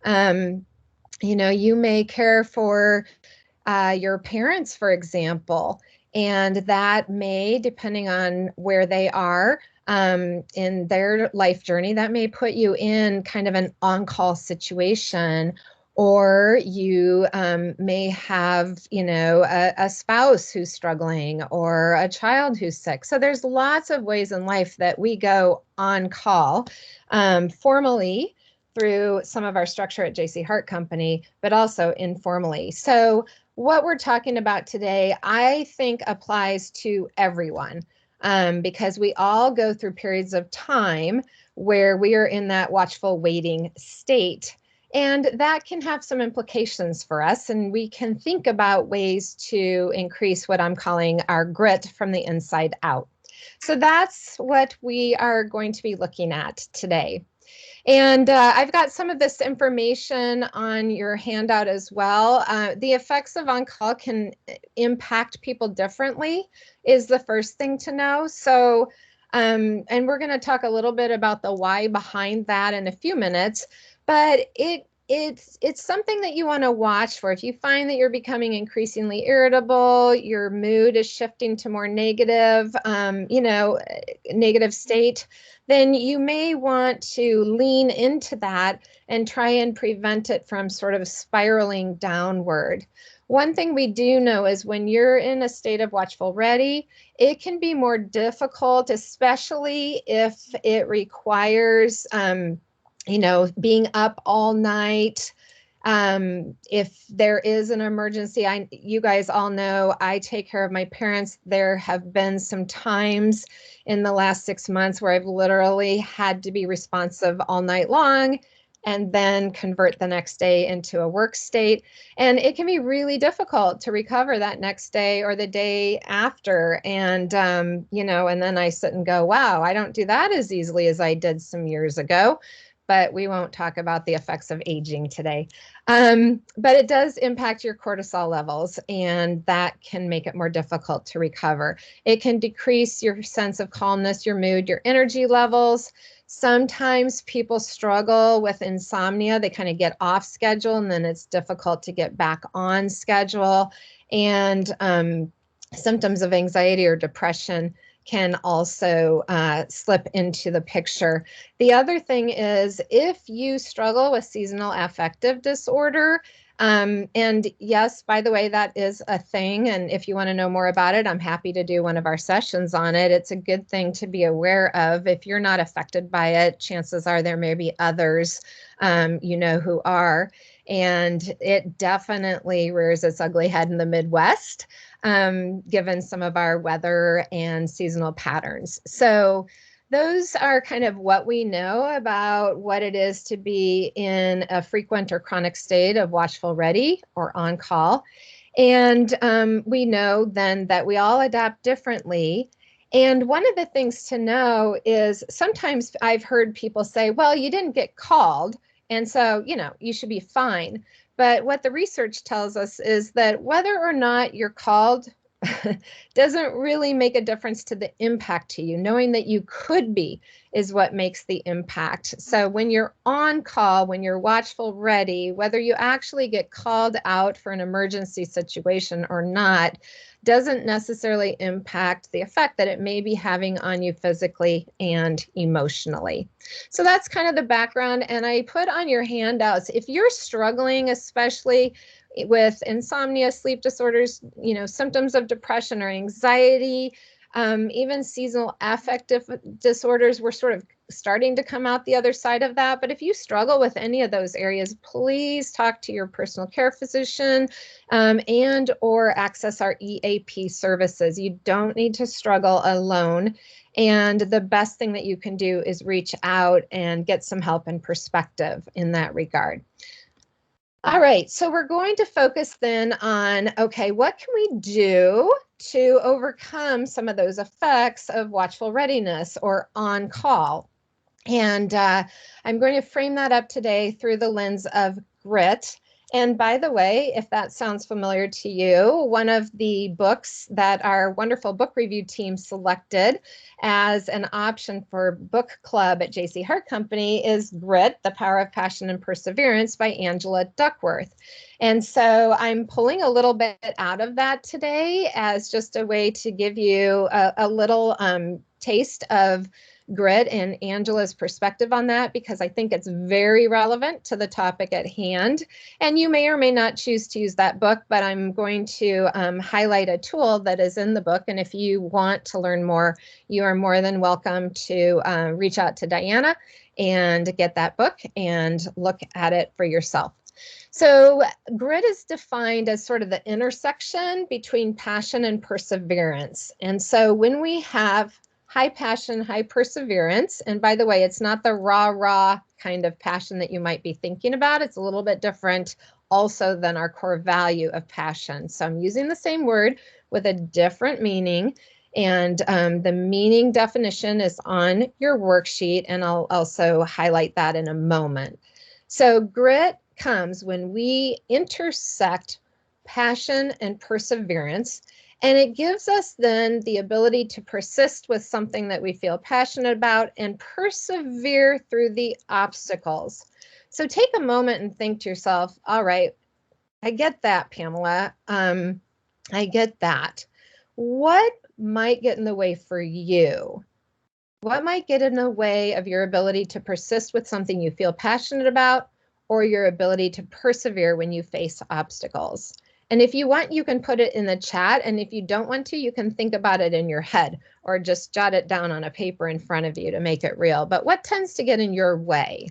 Um, you may care for your parents, for example, and that may, depending on where they are in their life journey, that may put you in kind of an on-call situation, or you may have, a spouse who's struggling or a child who's sick. So there's lots of ways in life that we go on call formally through some of our structure at JC Hart Company, but also informally. So what we're talking about today, I think applies to everyone because we all go through periods of time where we are in that watchful waiting state. And that can have some implications for us. And we can think about ways to increase what I'm calling our grit from the inside out. So that's what we are going to be looking at today. And I've got some of this information on your handout as well. The effects of on-call can impact people differently is the first thing to know. So, and we're going to talk a little bit about the why behind that in a few minutes, but it's something that you want to watch for. If you find that you're becoming increasingly irritable, your mood is shifting to more negative, negative state, then you may want to lean into that and try and prevent it from sort of spiraling downward. One thing we do know is when you're in a state of watchful ready, it can be more difficult, especially if it requires being up all night. If there is an emergency, you guys all know I take care of my parents. There have been some times in the last 6 months where I've literally had to be responsive all night long and then convert the next day into a work state. And it can be really difficult to recover that next day or the day after. And, and then I sit and go, wow, I don't do that as easily as I did some years ago. But we won't talk about the effects of aging today. But it does impact your cortisol levels, and that can make it more difficult to recover. It can decrease your sense of calmness, your mood, your energy levels. Sometimes people struggle with insomnia. They kind of get off schedule, and then it's difficult to get back on schedule. And symptoms of anxiety or depression can also slip into the picture. The other thing is if you struggle with seasonal affective disorder, and yes, by the way, that is a thing. And if you want to know more about it, I'm happy to do one of our sessions on it. It's a good thing to be aware of. If you're not affected by it, chances are there may be others, who are. And it definitely rears its ugly head in the Midwest, given some of our weather and seasonal patterns. So those are kind of what we know about what it is to be in a frequent or chronic state of watchful ready or on call. And we know then that we all adapt differently. And one of the things to know is sometimes I've heard people say, well, you didn't get called, and so, you should be fine. But what the research tells us is that whether or not you're called doesn't really make a difference to the impact to you. Knowing that you could be is what makes the impact. So when you're on call, when you're watchful ready, whether you actually get called out for an emergency situation or not, doesn't necessarily impact the effect that it may be having on you physically and emotionally. So that's kind of the background. And I put on your handouts, if you're struggling, especially with insomnia, sleep disorders, symptoms of depression or anxiety, even seasonal affective disorders, we're sort of starting to come out the other side of that. But if you struggle with any of those areas, please talk to your personal care physician and or access our EAP services. You don't need to struggle alone. And the best thing that you can do is reach out and get some help and perspective in that regard. All right, so we're going to focus then on, okay, what can we do to overcome some of those effects of watchful readiness or on call? And I'm going to frame that up today through the lens of grit And by the way, if that sounds familiar to you, one of the books that our wonderful book review team selected as an option for book club at JC Heart Company is Grit, The Power of Passion and Perseverance by Angela Duckworth. And so I'm pulling a little bit out of that today as just a way to give you a little taste of Grit and Angela's perspective on that, because I think it's very relevant to the topic at hand. And you may or may not choose to use that book, but I'm going to highlight a tool that is in the book. And if you want to learn more, you are more than welcome to reach out to Diana and get that book and look at it for yourself. So grit is defined as sort of the intersection between passion and perseverance. And so when we have high passion, high perseverance, and by the way, it's not the raw kind of passion that you might be thinking about. It's a little bit different also than our core value of passion. So I'm using the same word with a different meaning. And the meaning definition is on your worksheet, and I'll also highlight that in a moment. So grit comes when we intersect passion and perseverance, and it gives us then the ability to persist with something that we feel passionate about and persevere through the obstacles. So take a moment and think to yourself, all right, I get that, Pamela. I get that. What might get in the way for you? What might get in the way of your ability to persist with something you feel passionate about, or your ability to persevere when you face obstacles? And if you want, you can put it in the chat. And if you don't want to, you can think about it in your head or just jot it down on a paper in front of you to make it real. But what tends to get in your way?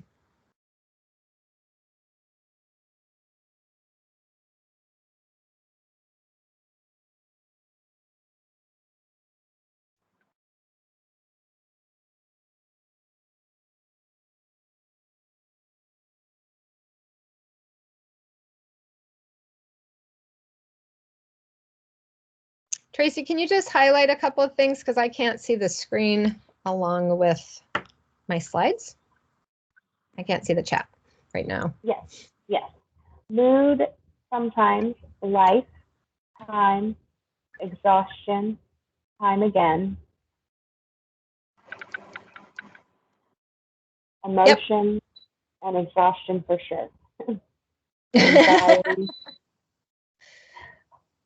Tracy, can you just highlight a couple of things because I can't see the screen along with my slides? I can't see the chat right now. Yes. Mood, sometimes, life, time, exhaustion, time again, emotion, and exhaustion for sure. Anxiety.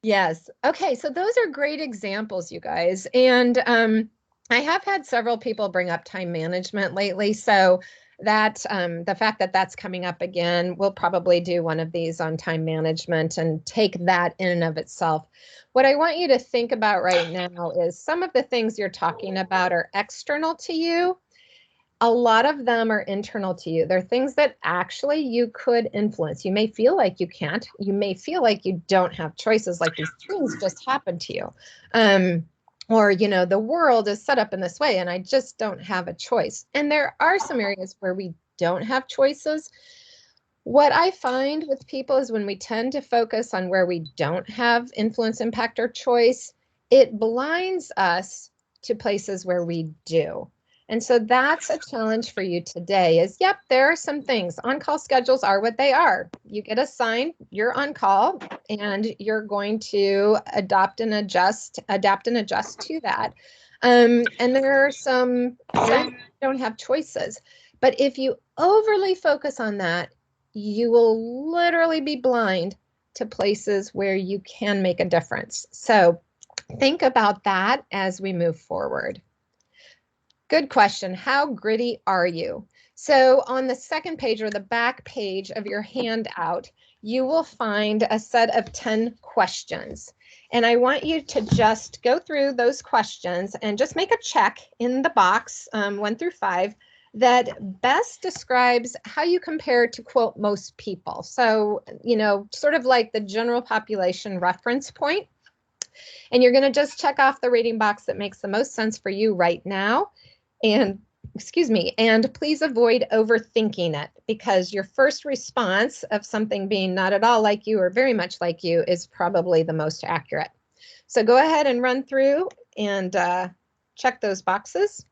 Yes. Okay. So those are great examples, you guys. And I have had several people bring up time management lately. So that the fact that that's coming up again, we'll probably do one of these on time management and take that in and of itself. What I want you to think about right now is some of the things you're talking about are external to you. A lot of them are internal to you. They're things that actually you could influence. You may feel like you can't. You may feel like you don't have choices, like these things just happen to you. Or, you know, the world is set up in this way and I just don't have a choice. And there are some areas where we don't have choices. What I find with people is when we tend to focus on where we don't have influence, impact, or choice, it blinds us to places where we do. And so that's a challenge for you today is, yep, there are some things. On-call schedules are what they are. You get assigned, you're on call, and you're going to adapt and adjust to that. And there are some areas you don't have choices. But if you overly focus on that, you will literally be blind to places where you can make a difference. So think about that as we move forward. Good question. How gritty are you? So on the second page or the back page of your handout, you will find a set of 10 questions. And I want you to just go through those questions and just make a check in the box, 1 through 5, that best describes how you compare to, quote, most people. So, you know, sort of like the general population reference point. And you're going to just check off the rating box that makes the most sense for you right now. And excuse me, and please avoid overthinking it, because your first response of something being not at all like you or very much like you is probably the most accurate. So go ahead and run through and check those boxes.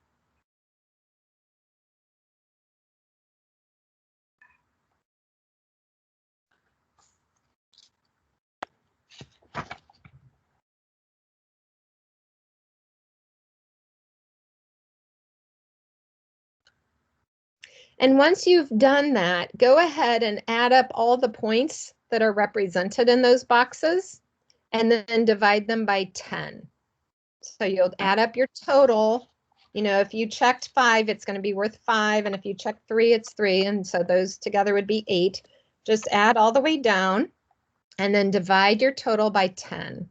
And once you've done that, go ahead and add up all the points that are represented in those boxes and then divide them by 10. So you'll add up your total. You know, if you checked 5, it's going to be worth 5. And if you checked 3, it's 3. And so those together would be 8. Just add all the way down and then divide your total by 10.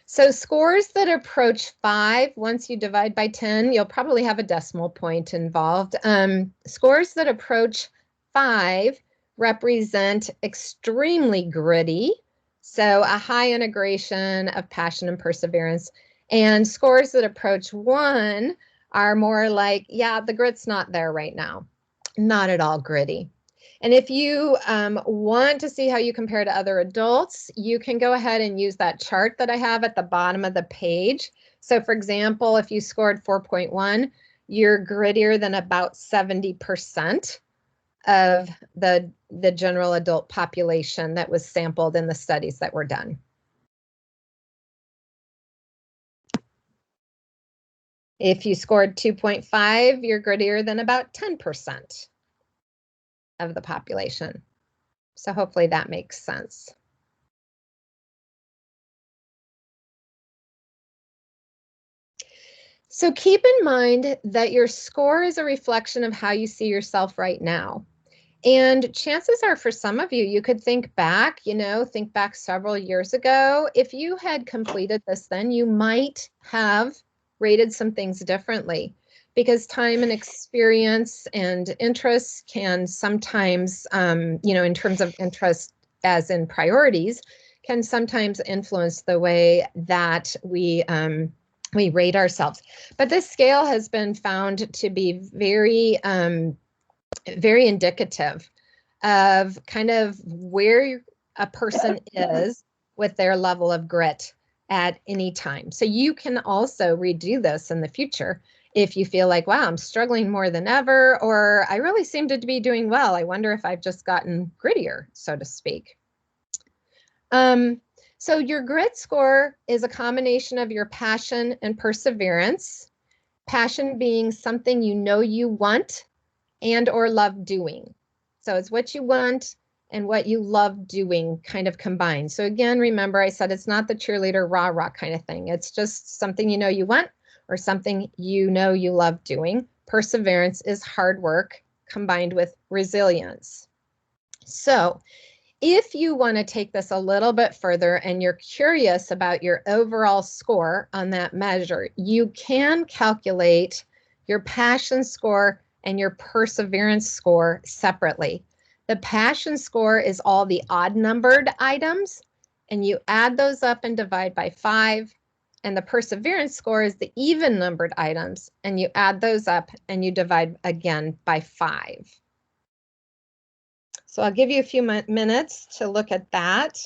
So scores that approach 5, once you divide by 10, you'll probably have a decimal point involved. Scores that approach 5 represent extremely gritty, so a high integration of passion and perseverance. And scores that approach 1 are more like, yeah, the grit's not there right now. Not at all gritty. And if you want to see how you compare to other adults, you can go ahead and use that chart that I have at the bottom of the page. So for example, if you scored 4.1, you're grittier than about 70% of the general adult population that was sampled in the studies that were done. If you scored 2.5, you're grittier than about 10% of the population. So hopefully that makes sense. So keep in mind that your score is a reflection of how you see yourself right now. And chances are for some of you, you could think back, think back several years ago. If you had completed this then, you might have rated some things differently because time and experience and interests can sometimes, in terms of interest as in priorities, can sometimes influence the way that we rate ourselves. But this scale has been found to be very, very indicative of kind of where a person is with their level of grit at any time. So you can also redo this in the future if you feel like, wow, I'm struggling more than ever, or I really seem to be doing well. I wonder if I've just gotten grittier, so to speak. So your grit score is a combination of your passion and perseverance. Passion being something you know you want and or love doing. So it's what you want and what you love doing kind of combined. So again, remember I said it's not the cheerleader rah-rah kind of thing. It's just something you know you want or something you know you love doing. Perseverance is hard work combined with resilience. So if you want to take this a little bit further and you're curious about your overall score on that measure, you can calculate your passion score and your perseverance score separately. The passion score is all the odd numbered items, and you add those up and divide by 5. And the perseverance score is the even numbered items, and you add those up and you divide again by 5. So I'll give you a few minutes to look at that.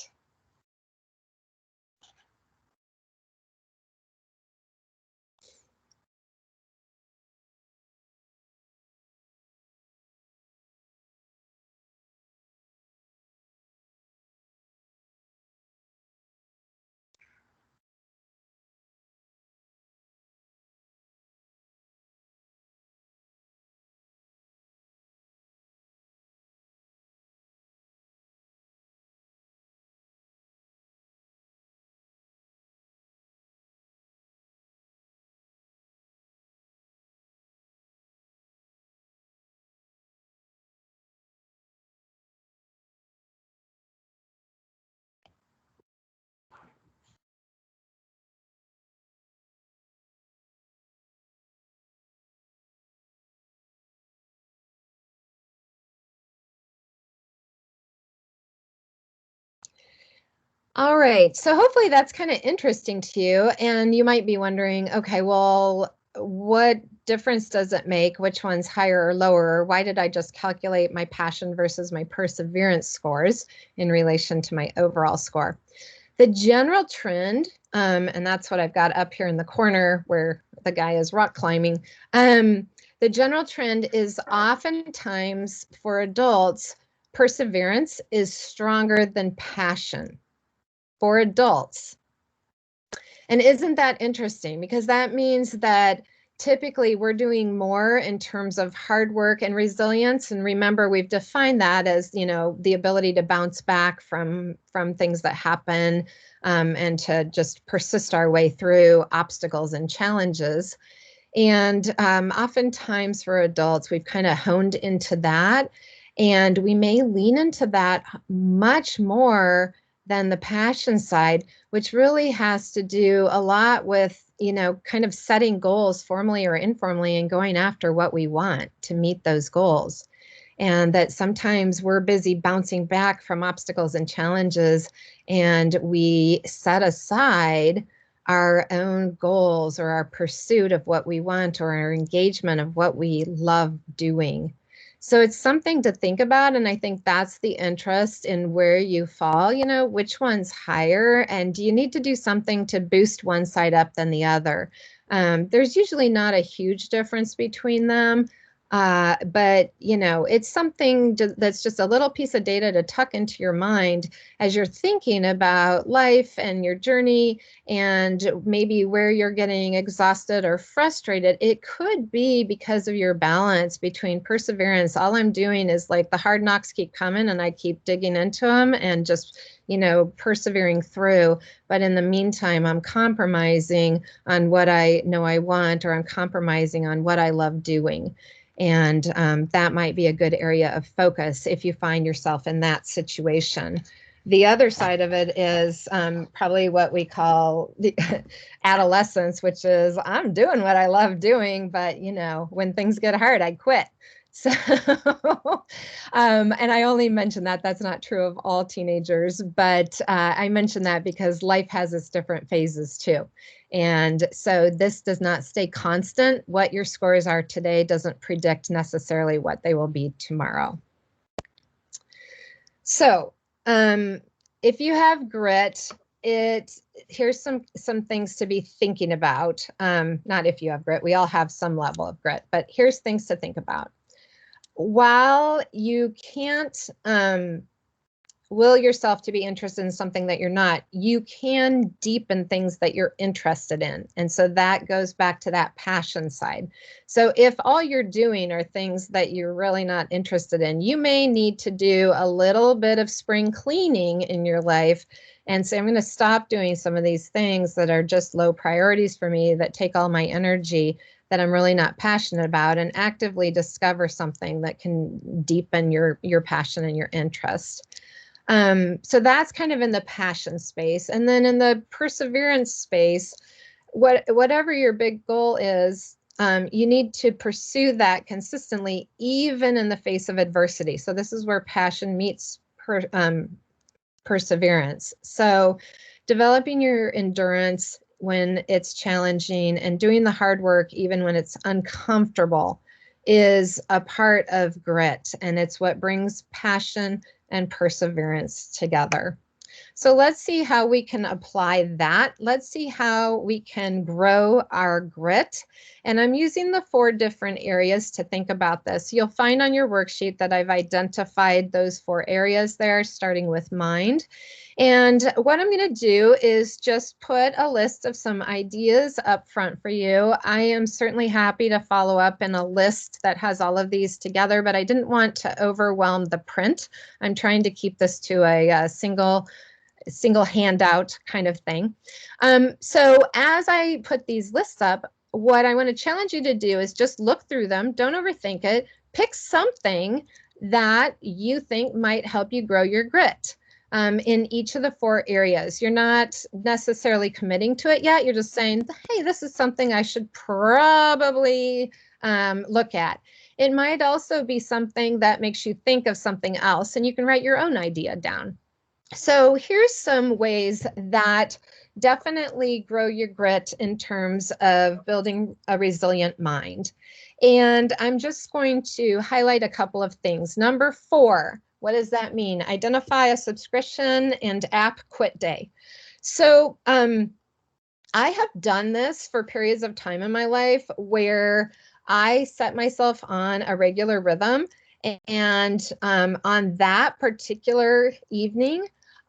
All right, so hopefully that's kind of interesting to you, and you might be wondering, okay, well, what difference does it make? Which one's higher or lower? Why did I just calculate my passion versus my perseverance scores in relation to my overall score? The general trend, and that's what I've got up here in the corner where the guy is rock climbing. The general trend is oftentimes for adults, perseverance is stronger than passion for adults. And isn't that interesting? Because that means that typically we're doing more in terms of hard work and resilience. And remember, we've defined that as, the ability to bounce back from things that happen, and to just persist our way through obstacles and challenges. And oftentimes for adults, we've kind of honed into that. And we may lean into that much more than the passion side, which really has to do a lot with, kind of setting goals formally or informally and going after what we want to meet those goals. And that sometimes we're busy bouncing back from obstacles and challenges, and we set aside our own goals or our pursuit of what we want or our engagement of what we love doing. So it's something to think about. And I think that's the interest in where you fall, which one's higher, and do you need to do something to boost one side up than the other? There's usually not a huge difference between them. But it's something that's just a little piece of data to tuck into your mind as you're thinking about life and your journey, and maybe where you're getting exhausted or frustrated. It could be because of your balance between perseverance. All I'm doing is like the hard knocks keep coming and I keep digging into them and just, persevering through. But in the meantime, I'm compromising on what I know I want, or I'm compromising on what I love doing. And that might be a good area of focus if you find yourself in that situation. The other side of it is probably what we call the adolescence, which is I'm doing what I love doing, but when things get hard, I quit. So, and I only mention that that's not true of all teenagers, but I mention that because life has its different phases too. And so this does not stay constant. What your scores are today doesn't predict necessarily what they will be tomorrow. So if you have grit, here's some things to be thinking about. Not if you have grit, we all have some level of grit, but here's things to think about. While you can't will yourself to be interested in something that you're not, you can deepen things that you're interested in. And so that goes back to that passion side. So if all you're doing are things that you're really not interested in, you may need to do a little bit of spring cleaning in your life and say, I'm going to stop doing some of these things that are just low priorities for me, that take all my energy, that I'm really not passionate about, and actively discover something that can deepen your passion and your interest. So that's kind of in the passion space. And then in the perseverance space, whatever your big goal is, you need to pursue that consistently, even in the face of adversity. So this is where passion meets perseverance. So developing your endurance when it's challenging and doing the hard work, even when it's uncomfortable, is a part of grit. And it's what brings passion and perseverance together. So let's see how we can apply that. Let's see how we can grow our grit. And I'm using the 4 different areas to think about this. You'll find on your worksheet that I've identified those 4 areas there, starting with mind. And what I'm going to do is just put a list of some ideas up front for you. I am certainly happy to follow up in a list that has all of these together, but I didn't want to overwhelm the print. I'm trying to keep this to a single handout kind of thing. So as I put these lists up, what I want to challenge you to do is just look through them. Don't overthink it. Pick something that you think might help you grow your grit. In each of the 4 areas. You're not necessarily committing to it yet. You're just saying, hey, this is something I should probably look at. It might also be something that makes you think of something else, and you can write your own idea down. So here's some ways that definitely grow your grit in terms of building a resilient mind. And I'm just going to highlight a couple of things. Number 4, what does that mean? Identify a subscription and app quit day. So I have done this for periods of time in my life where I set myself on a regular rhythm. And on that particular evening,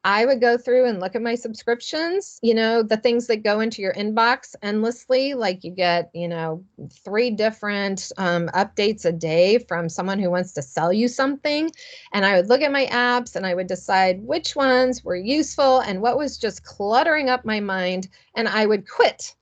I would go through and look at my subscriptions, the things that go into your inbox endlessly. Like you get, 3 different updates a day from someone who wants to sell you something. And I would look at my apps and I would decide which ones were useful and what was just cluttering up my mind, and I would quit.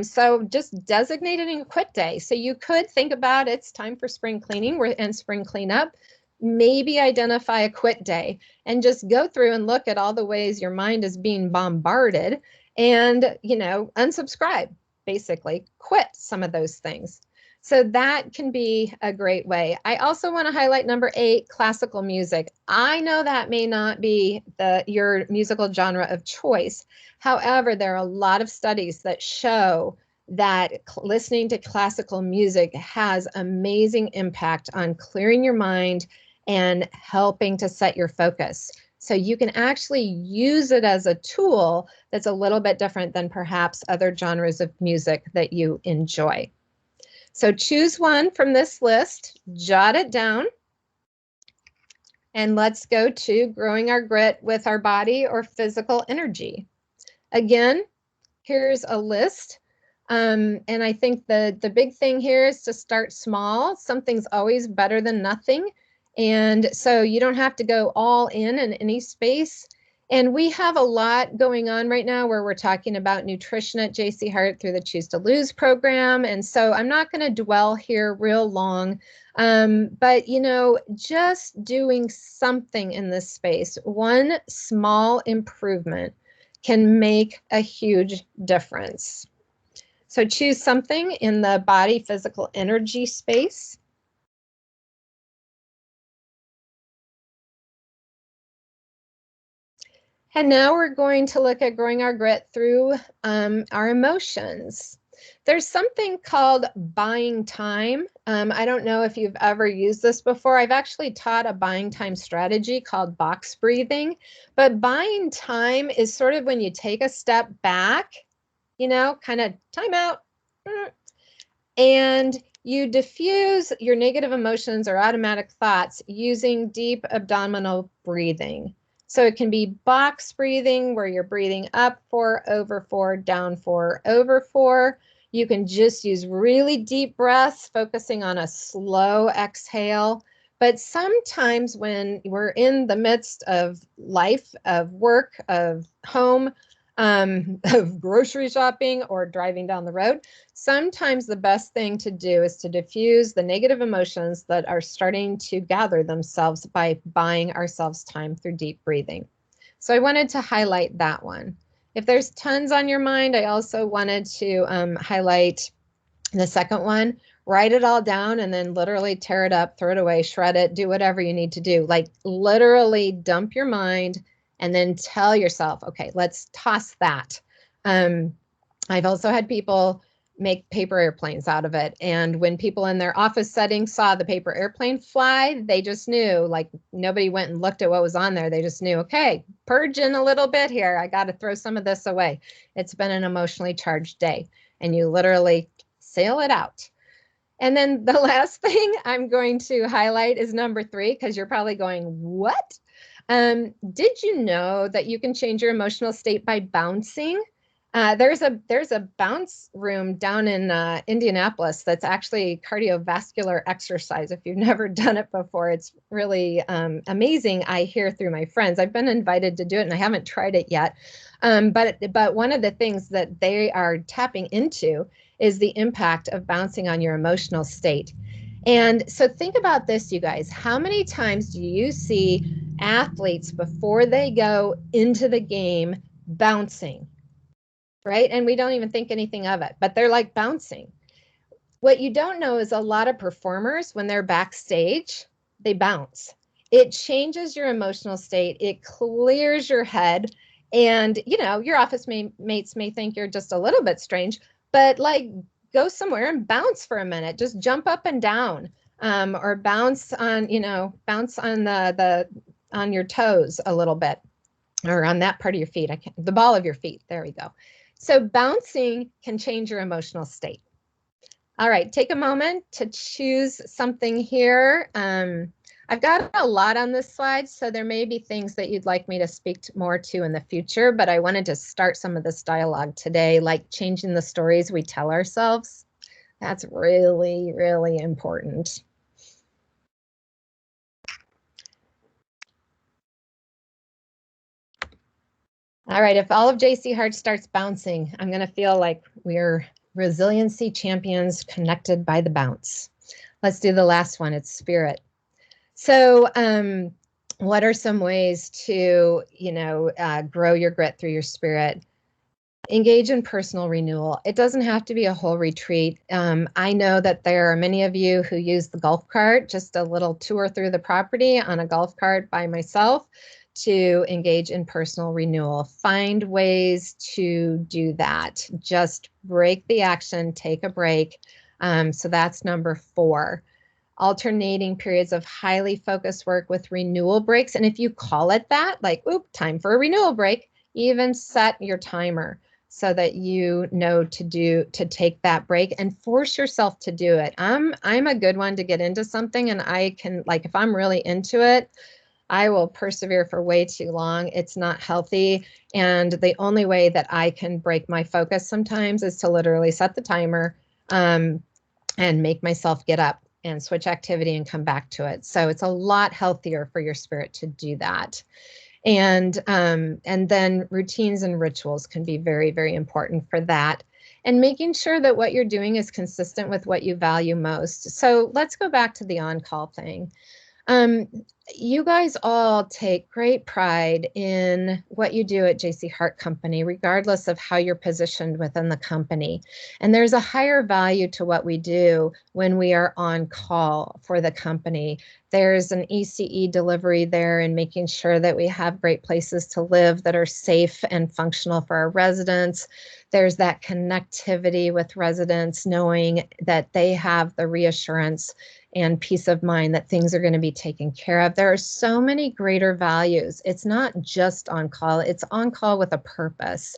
So just designating a quit day. So you could think about it's time for spring cleaning and spring cleanup. Maybe identify a quit day and just go through and look at all the ways your mind is being bombarded and, unsubscribe, basically quit some of those things. So that can be a great way. I also want to highlight number 8, classical music. I know that may not be your musical genre of choice. However, there are a lot of studies that show that listening to classical music has amazing impact on clearing your mind and helping to set your focus. So you can actually use it as a tool that's a little bit different than perhaps other genres of music that you enjoy. So choose one from this list, jot it down, and let's go to growing our grit with our body or physical energy. Again, here's a list. And I think the big thing here is to start small. Something's always better than nothing. And so you don't have to go all in any space. And we have a lot going on right now where we're talking about nutrition at JC Hart through the Choose to Lose program. And so I'm not going to dwell here real long. But, just doing something in this space, one small improvement can make a huge difference. So choose something in the body, physical energy space. And now we're going to look at growing our grit through our emotions. There's something called buying time. I don't know if you've ever used this before. I've actually taught a buying time strategy called box breathing. But buying time is sort of when you take a step back, kind of time out, and you diffuse your negative emotions or automatic thoughts using deep abdominal breathing. So it can be box breathing where you're breathing up 4, over 4, down 4, over 4. You can just use really deep breaths, focusing on a slow exhale. But sometimes when we're in the midst of life, of work, of home, of grocery shopping or driving down the road, sometimes the best thing to do is to diffuse the negative emotions that are starting to gather themselves by buying ourselves time through deep breathing. So I wanted to highlight that one. If there's tons on your mind, I also wanted to highlight the second one. Write it all down and then literally tear it up, throw it away, shred it, do whatever you need to do. Like literally dump your mind and then tell yourself, okay, let's toss that. I've also had people make paper airplanes out of it. And when people in their office setting saw the paper airplane fly, they just knew, like nobody went and looked at what was on there. They just knew, okay, purging a little bit here. I got to throw some of this away. It's been an emotionally charged day. And you literally sail it out. And then the last thing I'm going to highlight is number 3, because you're probably going, what? Did you know that you can change your emotional state by bouncing? There's a bounce room down in Indianapolis that's actually cardiovascular exercise. If you've never done it before, it's really amazing. I hear through my friends. I've been invited to do it and I haven't tried it yet. But one of the things that they are tapping into is the impact of bouncing on your emotional state. And so think about this, you guys. How many times do you see athletes before they go into the game bouncing, right? And we don't even think anything of it, but they're like bouncing. What you don't know is a lot of performers, when they're backstage, they bounce. It changes your emotional state. It clears your head. And, your office mates may think you're just a little bit strange, but like go somewhere and bounce for a minute. Just jump up and down, or bounce on, bounce on the on your toes a little bit. or on that part of your feet. The ball of your feet. There we go. So bouncing can change your emotional state. All right, take a moment to choose something here. I've got a lot on this slide, so there may be things that you'd like me to speak more to in the future, but I wanted to start some of this dialogue today, like changing the stories we tell ourselves. That's really, really important. All right, if all of JC Heart starts bouncing, I'm going to feel like we're resiliency champions connected by the bounce. Let's do the last one. It's spirit. So, what are some ways to, grow your grit through your spirit? Engage in personal renewal. It doesn't have to be a whole retreat. I know that there are many of you who use the golf cart, just a little tour through the property on a golf cart by myself to engage in personal renewal. Find ways to do that. Just break the action, take a break. So that's number 4. Alternating periods of highly focused work with renewal breaks. And if you call it that, like, oop, time for a renewal break, even set your timer so that you know to take that break and force yourself to do it. I'm a good one to get into something, and I can, like, if I'm really into it, I will persevere for way too long. It's not healthy. And the only way that I can break my focus sometimes is to literally set the timer and make myself get up and switch activity and come back to it. So it's a lot healthier for your spirit to do that. And then routines and rituals can be very, very important for that. And making sure that what you're doing is consistent with what you value most. So let's go back to the on-call thing. You guys all take great pride in what you do at JC Hart Company, regardless of how you're positioned within the company. And there's a higher value to what we do when we are on call for the company. There's an ECE delivery there, and making sure that we have great places to live that are safe and functional for our residents. There's that connectivity with residents, knowing that they have the reassurance and peace of mind that things are going to be taken care of. There are so many greater values. It's not just on call, it's on call with a purpose.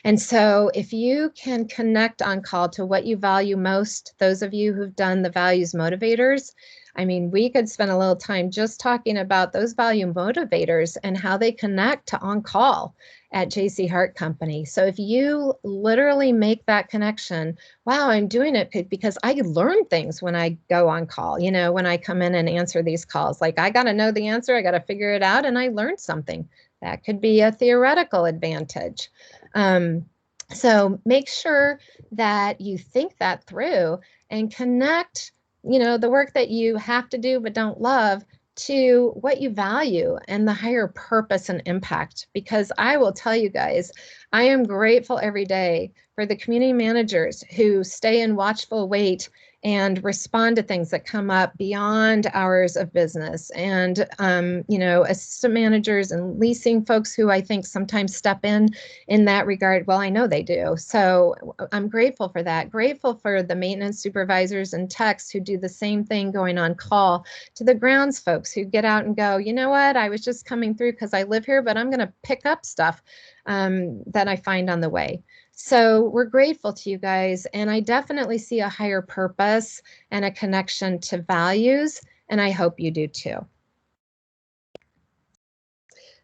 And so if you can connect on call to what you value most, those of you who've done the values motivators, I mean, we could spend a little time just talking about those value motivators and how they connect to on call at JC Hart Company. So if you literally make that connection, wow, I'm doing it because I learn things when I go on call, when I come in and answer these calls. Like, I got to know the answer, I got to figure it out, and I learned something. That could be a theoretical advantage. So make sure that you think that through and connect, the work that you have to do but don't love to what you value and the higher purpose and impact. Because I will tell you guys, I am grateful every day for the community managers who stay in watchful wait and respond to things that come up beyond hours of business. And, assistant managers and leasing folks who I think sometimes step in that regard. Well, I know they do. So I'm grateful for that. Grateful for the maintenance supervisors and techs who do the same thing going on call, to the grounds folks who get out and go, you know what, I was just coming through because I live here, but I'm going to pick up stuff that I find on the way. So we're grateful to you guys, and I definitely see a higher purpose and a connection to values, and I hope you do too.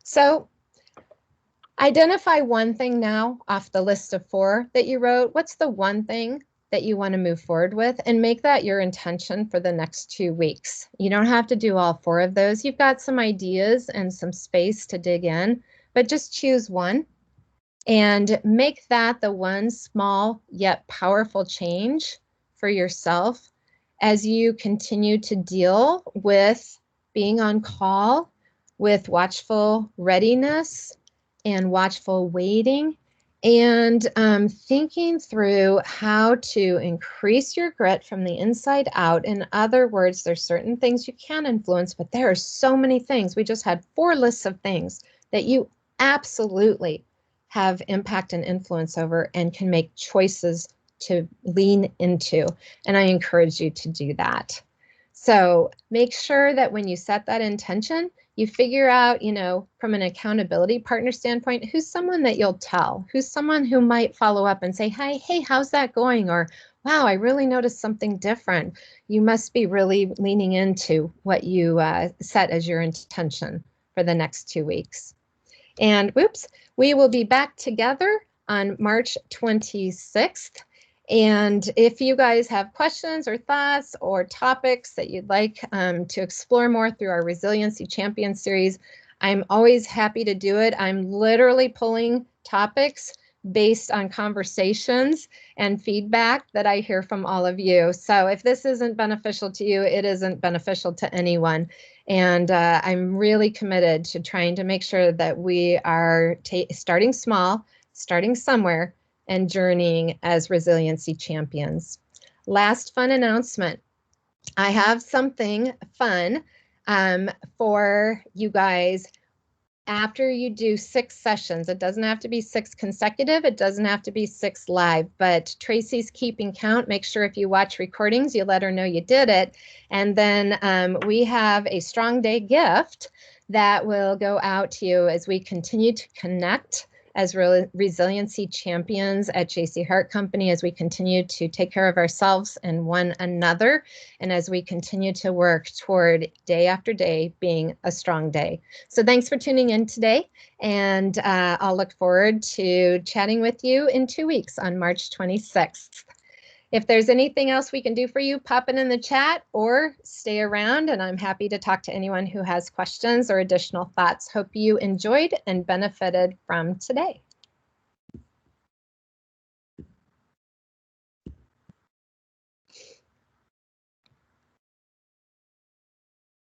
So identify one thing now off the list of 4 that you wrote. What's the one thing that you want to move forward with, and make that your intention for the next 2 weeks. You don't have to do all 4 of those. You've got some ideas and some space to dig in, but just choose one and make that the one small yet powerful change for yourself as you continue to deal with being on call, with watchful readiness and watchful waiting, and thinking through how to increase your grit from the inside out. In other words, there's certain things you can influence, but there are so many things. We just had 4 lists of things that you absolutely have impact and influence over and can make choices to lean into. And I encourage you to do that. So make sure that when you set that intention, you figure out, from an accountability partner standpoint, who's someone that you'll tell, who's someone who might follow up and say, hey, how's that going? Or, wow, I really noticed something different. You must be really leaning into what you set as your intention for the next 2 weeks. And we will be back together on March 26th. And if you guys have questions or thoughts or topics that you'd like to explore more through our Resiliency Champion series, I'm always happy to do it. I'm literally pulling topics based on conversations and feedback that I hear from all of you. So if this isn't beneficial to you, it isn't beneficial to anyone. And I'm really committed to trying to make sure that we are starting small, starting somewhere, and journeying as resiliency champions. Last fun announcement. I have something fun for you guys after you do 6 sessions. It doesn't have to be 6 consecutive. It doesn't have to be 6 live, but Tracy's keeping count. Make sure if you watch recordings, you let her know you did it. And then we have a Strong Day gift that will go out to you as we continue to connect as resiliency champions at JC Heart Company, as we continue to take care of ourselves and one another, and as we continue to work toward day after day being a strong day. So thanks for tuning in today, and I'll look forward to chatting with you in 2 weeks on March 26th. If there's anything else we can do for you, pop it in the chat or stay around, and I'm happy to talk to anyone who has questions or additional thoughts. Hope you enjoyed and benefited from today.